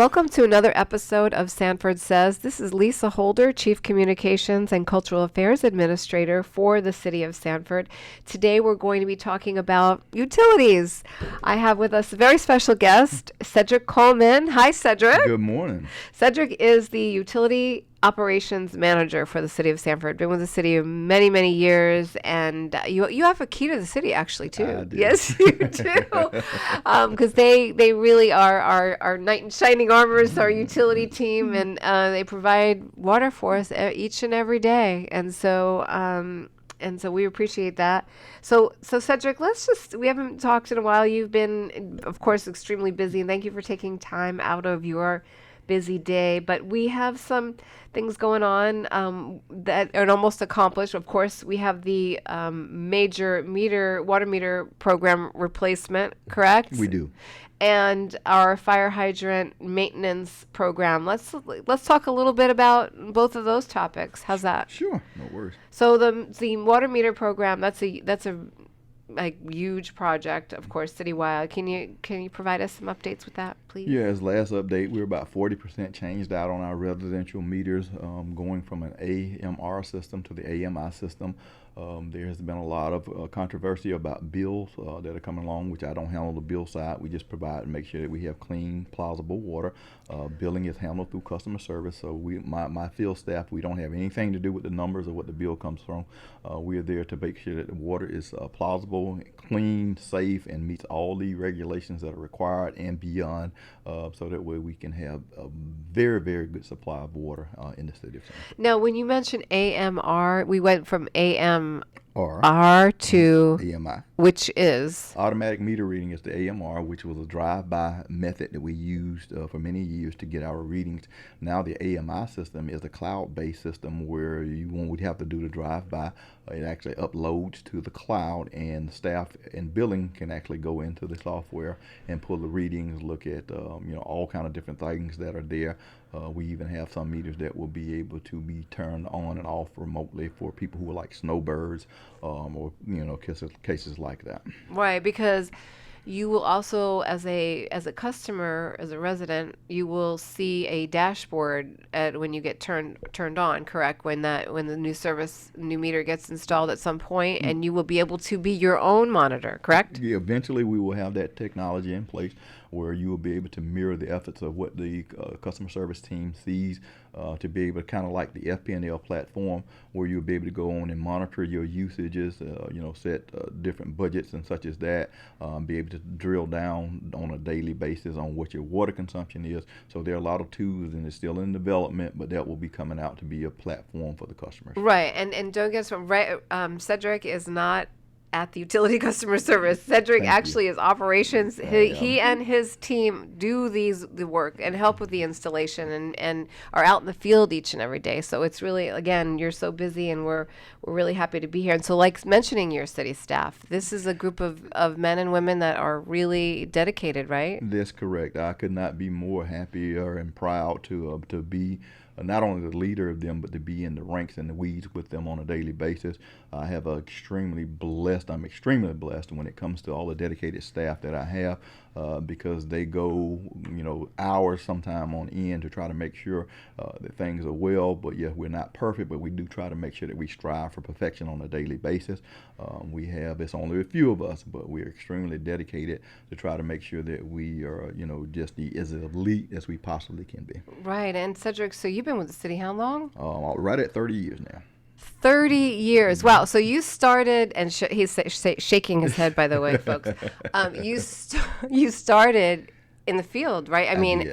Welcome to another episode of Sanford Says. This is Lisa Holder, Chief Communications and Cultural Affairs Administrator for the City of Sanford. Today we're going to be talking about utilities. I have with us a very special guest, Cedric Coleman. Hi, Cedric. Good morning. Cedric is the Utility Operations Manager for the City of Sanford. Been with the city many, many years, and you have a key to the city actually too. I do. Yes, you do. Because they really are our knight in shining armors, our utility team, and they provide water for us each and every day. And so we appreciate that. So Cedric, we haven't talked in a while. You've been, of course, extremely busy, and thank you for taking time out of your busy day. But we have some things going on that are almost accomplished. Of course, we have the major water meter program replacement, correct? We do. And our fire hydrant maintenance program. Let's talk a little bit about both of those topics. How's that? Sure, no worries. So the water meter program, that's a huge project, of course, citywide. Can you provide us some updates with that, please? Yeah, as last update, we're about 40% changed out on our residential meters, going from an AMR system to the AMI system. There has been a lot of controversy about bills that are coming along, which I don't handle the bill side. We just provide and make sure that we have clean, plausible water. Billing is handled through customer service. So my field staff, we don't have anything to do with the numbers or what the bill comes from. We are there to make sure that the water is plausible, clean, safe, and meets all the regulations that are required and beyond, so that way we can have a very, very good supply of water in the city of Sanford. Now, when you mentioned AMR, we went from AMR to AMI. Which is? Automatic meter reading is the AMR, which was a drive-by method that we used for many years to get our readings. Now the AMI system is a cloud-based system where we'd have to do the drive-by. It actually uploads to the cloud, and staff and billing can actually go into the software and pull the readings, look at all kind of different things that are there. We even have some meters that will be able to be turned on and off remotely for people who are like snowbirds, or cases like that. Right, because you will also, as a customer, as a resident, you will see a dashboard when you get turned on, correct? When the new meter gets installed at some point, and you will be able to be your own monitor, correct? Yeah, eventually we will have that technology in place where you will be able to mirror the efforts of what the customer service team sees, to be able to kind of like the FP&L platform, where you'll be able to go on and monitor your usages, set different budgets and such as that, be able to drill down on a daily basis on what your water consumption is. So there are a lot of tools, and it's still in development, but that will be coming out to be a platform for the customers. Right, and don't get us wrong, right, Cedric is not at the utility customer service. Cedric actually is operations. He and his team do the work and help with the installation and are out in the field each and every day. So it's really, again, you're so busy, and we're really happy to be here. And so, like mentioning your city staff, this is a group of men and women that are really dedicated, right? That's correct. I could not be more happier and proud to be not only the leader of them, but to be in the ranks and the weeds with them on a daily basis. I'm extremely blessed when it comes to all the dedicated staff that I have, because they go, hours sometime on end to try to make sure that things are well. But yeah, we're not perfect, but we do try to make sure that we strive for perfection on a daily basis. It's only a few of us, but we're extremely dedicated to try to make sure that we are, just as elite as we possibly can be. Right. And Cedric, so you've been with the city how long? Right at 30 years now. 30 years. Wow. So you started, and he's shaking his head, by the way, folks. You started in the field, right?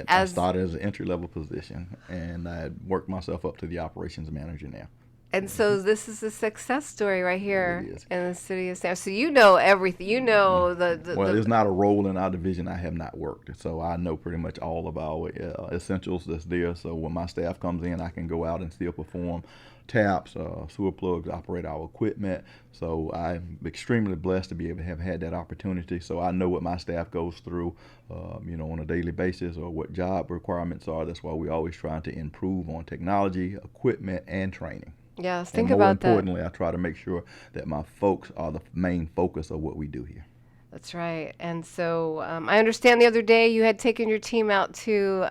I started as an entry-level position, and I worked myself up to the operations manager now. And so this is a success story right here in the city of Sanford. So you know everything. You know there's not a role in our division I have not worked. So I know pretty much all of our essentials that's there. So when my staff comes in, I can go out and still perform taps, sewer plugs, operate our equipment. So I'm extremely blessed to be able to have had that opportunity. So I know what my staff goes through, on a daily basis, or what job requirements are. That's why we're always trying to improve on technology, equipment, and training. Yes, think about that. More importantly, I try to make sure that my folks are the main focus of what we do here. That's right. And so I understand the other day you had taken your team out to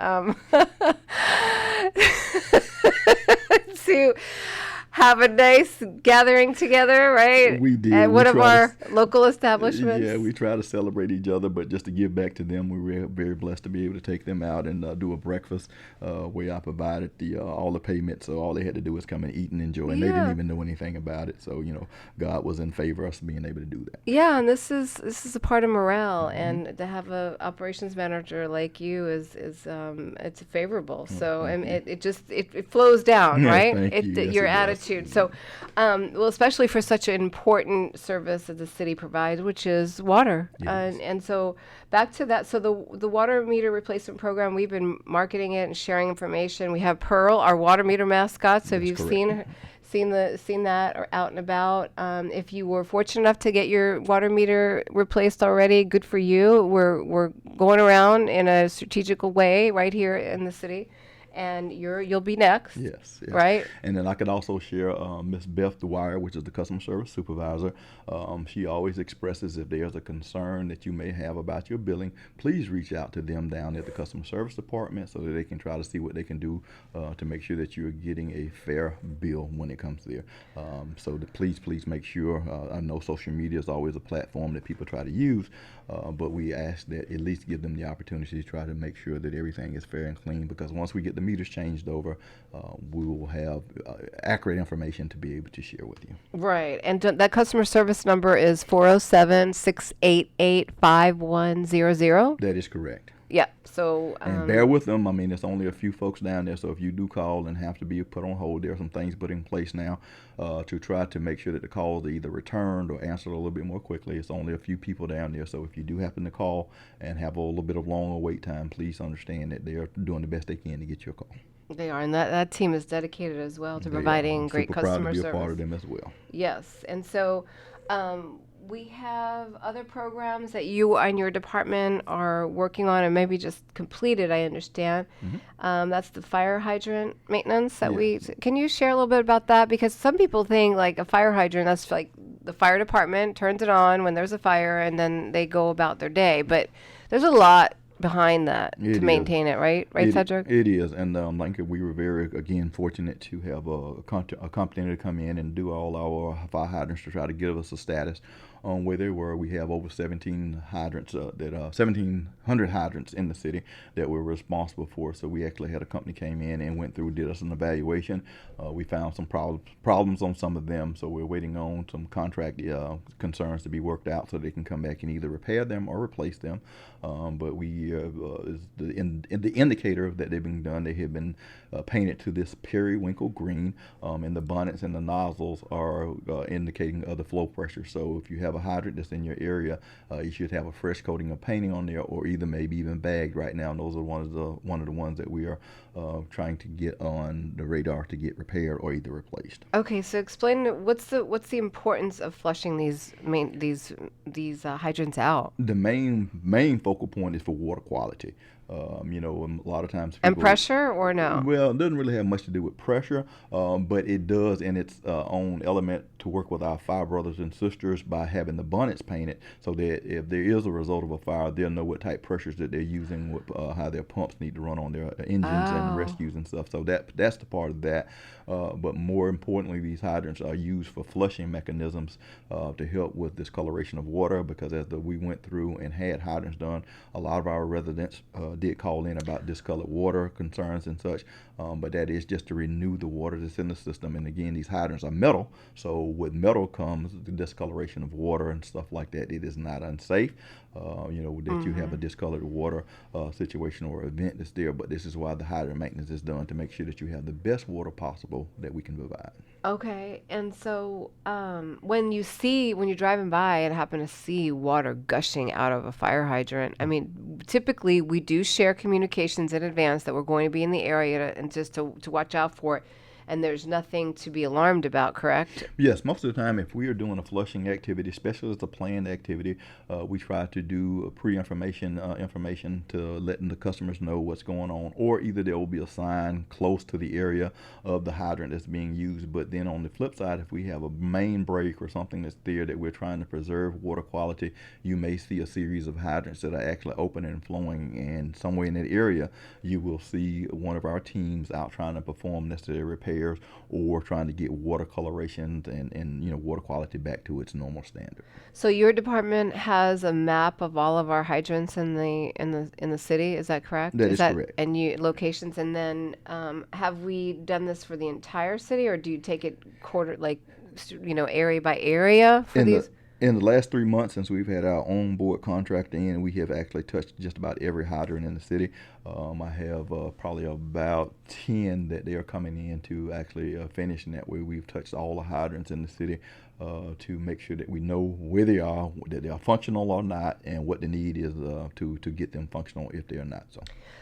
to have a nice gathering together, right? We did. At We one of try to, our local establishments. yeah, we try to celebrate each other, but just to give back to them, we were very blessed to be able to take them out and do a breakfast where I provided the all the payment, so all they had to do was come and eat and enjoy, and they didn't Yeah. even know anything about it. So God was in favor of us being able to do that. Yeah, and this is a part of morale, Hmm. and to have a operations manager like you is it's favorable. So Thank and you. it flows down, Yeah, right? thank you. Yes, Your it does. attitude. So, well, especially for such an important service that the city provides, which is water, Yes. and so back to that. So the water meter replacement program, we've been marketing it and sharing information. We have Pearl, our water meter mascot. So if That's you've correct. seen that or out and about. If you were fortunate enough to get your water meter replaced already, good for you. We're going around in a strategical way right here in the city, and you'll be next, Yes, yes. right? And then I could also share Miss Beth Dwyer, which is the customer service supervisor. She always expresses if there's a concern that you may have about your billing, please reach out to them down at the customer service department so that they can try to see what they can do to make sure that you're getting a fair bill when it comes there. Please make sure. I know social media is always a platform that people try to use, but we ask that at least give them the opportunity to try to make sure that everything is fair and clean, because once we get the meters changed over, we will have accurate information to be able to share with you. Right. And that customer service number is 407-688-5100. That is correct. Yeah. So And bear with them. I mean, there's only a few folks down there, so if you do call and have to be put on hold, there are some things put in place now to try to make sure that the calls are either returned or answered a little bit more quickly. It's only a few people down there, so if you do happen to call and have a little bit of longer wait time, please understand that they are doing the best they can to get your call. they are, and that team is dedicated as well to They are. providing I'm great super proud to customer be a service. part of them as well. Yes, and so we have other programs that you and your department are working on and maybe just completed, I understand. That's the fire hydrant maintenance that we. Yes. Can you share a little bit about that? Because some people think like a fire hydrant, that's like the fire department turns it on when there's a fire and then they go about their day. But there's a lot behind that It to is. maintain it, right? Right, Cedric? It is, and like we were very again fortunate to have a company to come in and do all our fire hydrants to try to give us a status on where they were. We have over 17 hydrants 1,700 hydrants in the city that we're responsible for. So we actually had a company came in and went through, did us an evaluation. We found some problems on some of them, so we're waiting on some contract concerns to be worked out so they can come back and either repair them or replace them. But we is the indicator that they've been done. They have been painted to this periwinkle green, and the bonnets and the nozzles are indicating the flow pressure. So if you have a hydrant that's in your area, you should have a fresh coating of painting on there, or either maybe even bagged right now. And those are one of the ones that we are trying to get on the radar to get repaired or either replaced. Okay, so explain what's the importance of flushing these hydrants out The main focal point is for water quality. A lot of times and people, pressure or no? well, it doesn't really have much to do with pressure, but it does in its own element to work with our fire brothers and sisters by having the bonnets painted, so that if there is a result of a fire, they'll know what type pressures that they're using, how their pumps need to run on their engines and Oh. rescues and stuff. So that's the part of that. But more importantly, these hydrants are used for flushing mechanisms to help with discoloration of water, because we went through and had hydrants done, a lot of our residents did call in about discolored water concerns and such, but that is just to renew the water that's in the system. And again, these hydrants are metal, so with metal comes the discoloration of water and stuff like that. It is not unsafe, that you have a discolored water situation or event that's there, but this is why the hydrant maintenance is done, to make sure that you have the best water possible that we can provide. Okay, and so when you're driving by and happen to see water gushing out of a fire hydrant, I mean, typically we do share communications in advance that we're going to be in the area and just to watch out for it. and there's nothing to be alarmed about, correct? Yes, most of the time, if we are doing a flushing activity, especially as a planned activity, we try to do information to letting the customers know what's going on, or either there will be a sign close to the area of the hydrant that's being used. But then on the flip side, if we have a main break or something that's there that we're trying to preserve water quality, you may see a series of hydrants that are actually open and flowing, and somewhere in that area, you will see one of our teams out trying to perform necessary repairs or trying to get water coloration and water quality back to its normal standard. So your department has a map of all of our hydrants in the city. Is that correct? That is correct. And you locations, and then have we done this for the entire city, or do you take it area by area for these? In the last 3 months since we've had our own board contract in, we have actually touched just about every hydrant in the city. I have probably about 10 that they are coming in to actually finish, and that way we've touched all the hydrants in the city to make sure that we know where they are, that they are functional or not, and what the need is to get them functional if they are not.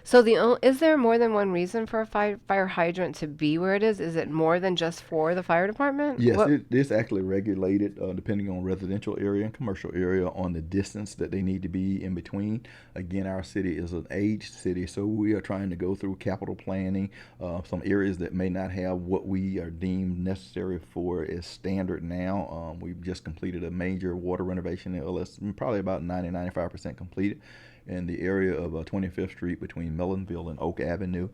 So is there more than one reason for a fire hydrant to be where it is? Is it more than just for the fire department? Yes, it's actually regulated depending on residential area and commercial area on the distance that they need to be in between. Again, our city is an aged city, so we are trying to go through capital planning. Some areas that may not have what we are deemed necessary for is standard now. We've just completed a major water renovation in LS, probably about 95% completed. In the area of 25th Street between Mellonville and Oak Avenue,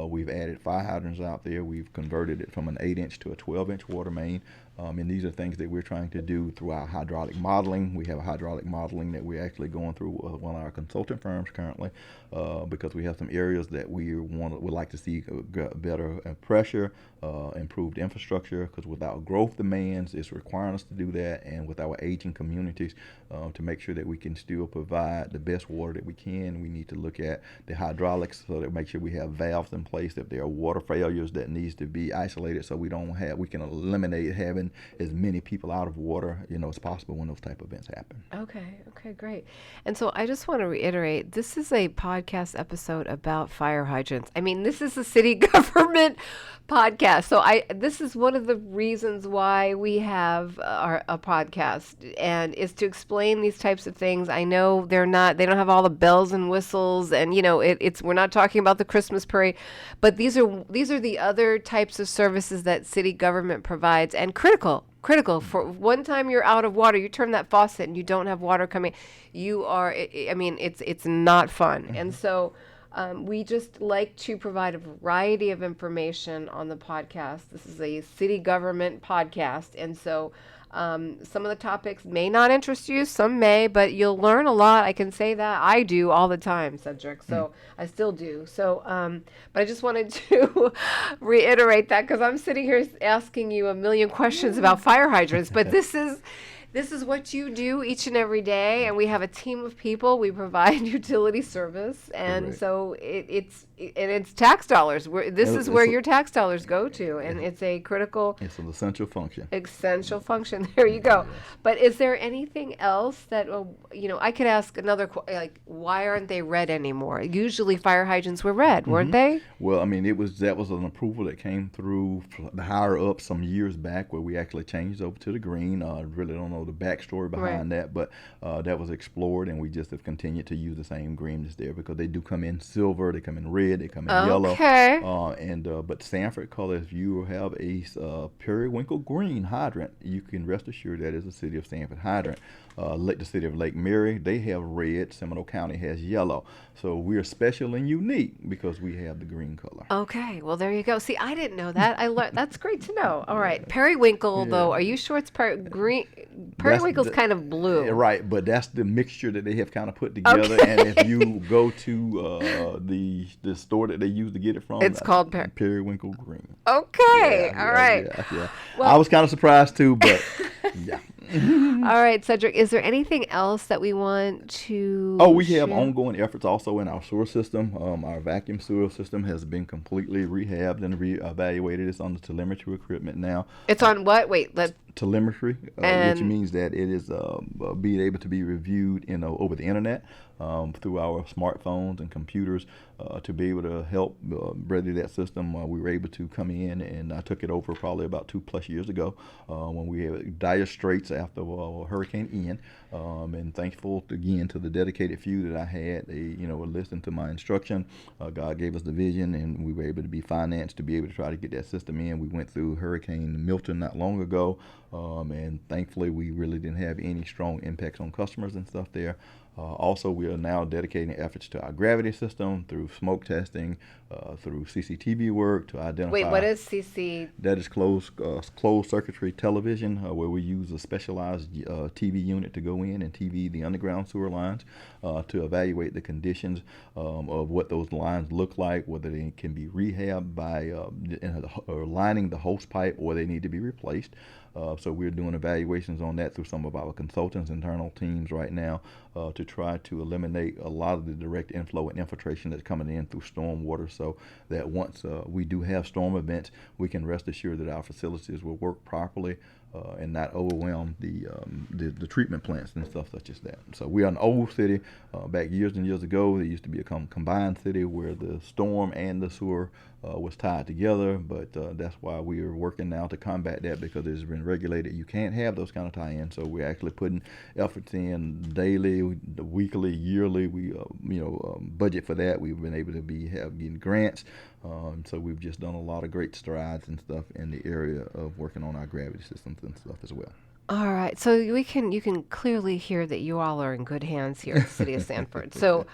we've added fire hydrants out there. We've converted it from an 8-inch to a 12-inch water main. And these are things that we're trying to do through our hydraulic modeling. We have a hydraulic modeling that we're actually going through one of our consultant firms currently, because we have some areas that would like to see better pressure, improved infrastructure, because with our growth demands, it's requiring us to do that, and with our aging communities, to make sure that we can still provide the best water that we can, we need to look at the hydraulics so that make sure we have valves in place if there are water failures that needs to be isolated, so we can eliminate having as many people out of water, as possible when those type of events happen. Okay, great. And so I just want to reiterate, this is a podcast episode about fire hydrants. I mean, this is a city government podcast. So this is one of the reasons why we have a podcast, and is to explain these types of things. I know they don't have all the bells and whistles, and we're not talking about the Christmas parade, but these are the other types of services that city government provides, and critical for one time you're out of water, you turn that faucet and you don't have water coming, it's not fun. Mm-hmm. And so we just like to provide a variety of information on the podcast. This is a city government podcast, and so some of the topics may not interest you, some may, but you'll learn a lot. I can say that. I do all the time, Cedric, so I still do. So, but I just wanted to reiterate that, because I'm sitting here asking you a million questions about fire hydrants, but this is what you do each and every day, and we have a team of people. We provide utility service, and Correct. So it's tax dollars. This is where your tax dollars go to, and it's a critical. It's an essential function. Essential function. There you go. Yes. But is there anything else that I could ask another why aren't they red anymore? Usually fire hydrants were red, weren't they? Well, that was an approval that came through the higher up some years back, where we actually changed over to the green. I really don't know the backstory behind that, but that was explored, and we just have continued to use the same green that's there, because they do come in silver, they come in red, they come in yellow. Okay. But Sanford color, if you have a periwinkle green hydrant, you can rest assured that is a City of Sanford hydrant. The city of Lake Mary, they have red. Seminole County has yellow. So we're special and unique because we have the green color. Okay, well there you go. See, I didn't know that. I learned. That's great to know. All right, periwinkle though. Are you sure it's green? Periwinkle's kind of blue. Right, but that's the mixture that they have kind of put together. Okay. And if you go to the store that they use to get it from, it's called periwinkle green. Okay, all right. Yeah. Well, I was kind of surprised too, but yeah. All right, Cedric, is there anything else that we want to we have ongoing efforts also in our sewer system. Our vacuum sewer system has been completely rehabbed and reevaluated. It's on the telemetry equipment now. It's on what? Wait, telemetry, which means that it is being able to be reviewed, over the internet, through our smartphones and computers, to be able to help ready that system. We were able to come in, and I took it over probably about 2+ years ago, when we had dire straits after Hurricane Ian, and thankful again to the dedicated few that I had. They listened to my instruction. God gave us the vision, and we were able to be financed to be able to try to get that system in. We went through Hurricane Milton not long ago, and thankfully we really didn't have any strong impacts on customers and stuff there. Also, we are now dedicating efforts to our gravity system through smoke testing, through CCTV work to identify. Wait, what is CC? That is closed circuitry television, where we use a specialized TV unit to go in and TV the underground sewer lines, to evaluate the conditions of what those lines look like, whether they can be rehabbed by lining the hose pipe, or they need to be replaced. So we're doing evaluations on that through some of our consultants, internal teams right now, to try to eliminate a lot of the direct inflow and infiltration that's coming in through storm water, so that once we do have storm events, we can rest assured that our facilities will work properly, and not overwhelm the treatment plants and stuff such as that. So we are an old city. Back years and years ago, there used to be a combined city where the storm and the sewer was tied together, but that's why we are working now to combat that, because it's been regulated. You can't have those kind of tie-ins, so we're actually putting efforts in daily, weekly, yearly. We budget for that. We've been able to getting grants, so we've just done a lot of great strides and stuff in the area of working on our gravity systems and stuff as well. All right, so you can clearly hear that you all are in good hands here at the City of Sanford. So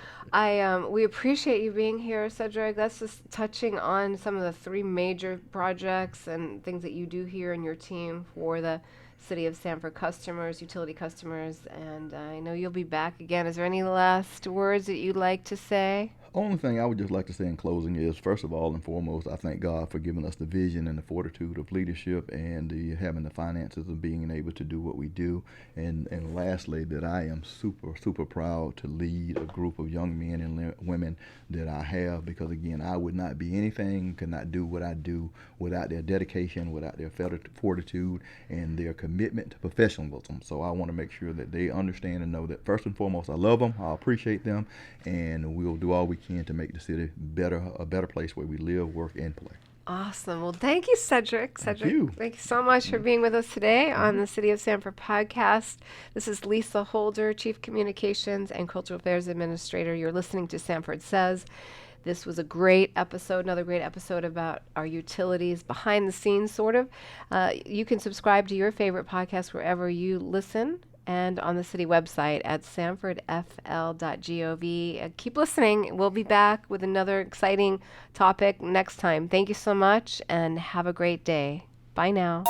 we appreciate you being here, Cedric. That's just touching on some of the 3 major projects and things that you do here in your team for the City of Sanford customers, utility customers, and I know you'll be back again. Is there any last words that you'd like to say? Only thing I would just like to say in closing is, first of all and foremost, I thank God for giving us the vision and the fortitude of leadership, and having the finances of being able to do what we do. And lastly, that I am super, super proud to lead a group of young men and women that I have, because again, I would not be anything, could not do what I do without their dedication, without their fortitude, and their commitment to professionalism. So I want to make sure that they understand and know that first and foremost, I love them, I appreciate them, and we'll do all we can to make the city a better place where we live, work, and play. Awesome. Well, thank you, Cedric. Thank you So much for being with us today on the City of Sanford podcast. This is Lisa Holder, Chief Communications and Cultural Affairs Administrator. You're listening to Sanford Says. This was a great episode, another great episode about our utilities, behind the scenes, sort of. You can subscribe to your favorite podcast wherever you listen, and on the city website at sanfordfl.gov. Keep listening. We'll be back with another exciting topic next time. Thank you so much, and have a great day. Bye now.